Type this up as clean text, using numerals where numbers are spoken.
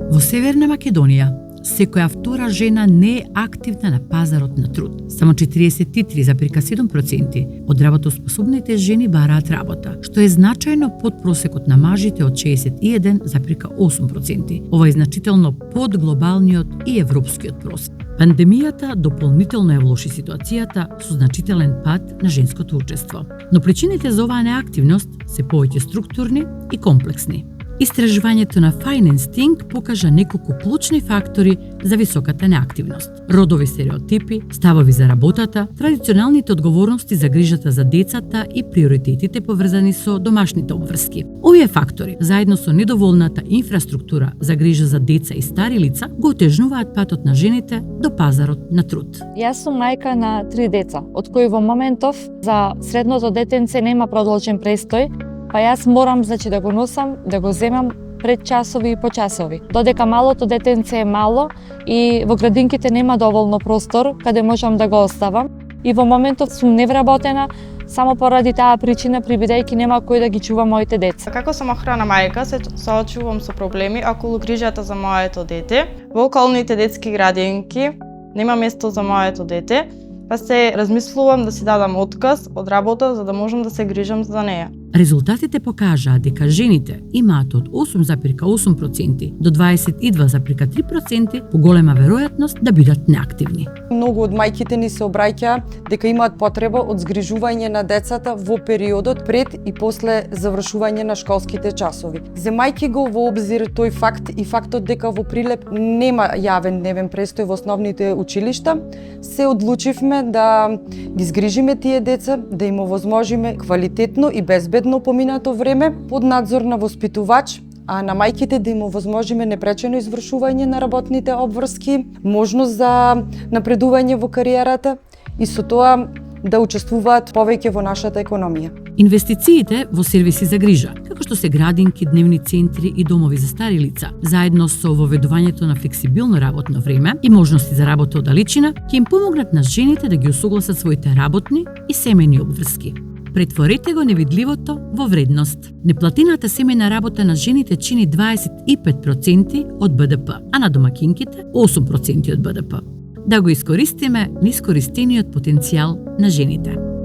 Во Северна Македонија, секоја втора жена не е активна на пазарот на труд. Само 43,7% од работоспособните жени бараат работа, што е значајно под просекот на мажите од 61,8%. Ова е значително под глобалниот и европскиот просек. Пандемијата дополнително ја влоши ситуацијата со значителен пад на женското учество. Но причините за оваа неактивност се повеќе структурни и комплексни. Истражувањето на Finance Think покажа неколку клучни фактори за високата неактивност. Родови стереотипи, ставови за работата, традиционалните одговорности за грижата за децата и приоритетите поврзани со домашните обврски. Овие фактори, заедно со недоволната инфраструктура за грижа за деца и стари лица, го отежнуваат патот на жените до пазарот на труд. Јас сум мајка на 3 деца, од кои во моментов за средното детенце нема продолжен престој, па јас морам да го носам, да го земам пред часови и по часови. Додека малото детенце е мало и во градинките нема доволно простор каде можам да го оставам. И во моментов сум невработена, само поради таа причина, прибидејќи нема кој да ги чува моите деца. Како самохрана мајка се соочувам со проблеми околу грижата за моето дете. Во околните детски градинки нема место за моето дете, па се размислувам да си дадам отказ од работа за да можам да се грижам за неја. Резултатите покажаат дека жените имаат од 8,8% до 22,3% поголема веројатност да бидат неактивни. Многу од мајките ни се обраќа дека имаат потреба од згрижување на децата во периодот пред и после завршување на школските часови. Земајќи го во обзир тој факт и фактот дека во Прилеп нема јавен дневен престој во основните училишта, се одлучивме да ги згрижиме тие деца, да им овозможиме квалитетно и безбедно поминато време под надзор на воспитувач, а на мајките да им овозможиме непречено извршување на работните обврски, можност за напредување во кариерата и со тоа да учествуваат повеќе во нашата економија. Инвестициите во сервиси за грижа, како што се градинки, дневни центри и домови за стари лица, заедно со воведувањето на флексибилно работно време и можности за работа од далечина, ќе им помогнат на жените да ги усогласат своите работни и семејни обврски. Претворете го невидливото во вредност. Неплатената семејна работа на жените чини 25% од БДП, а на домакинките 8% од БДП. Да го искористиме неискористениот потенцијал на жените.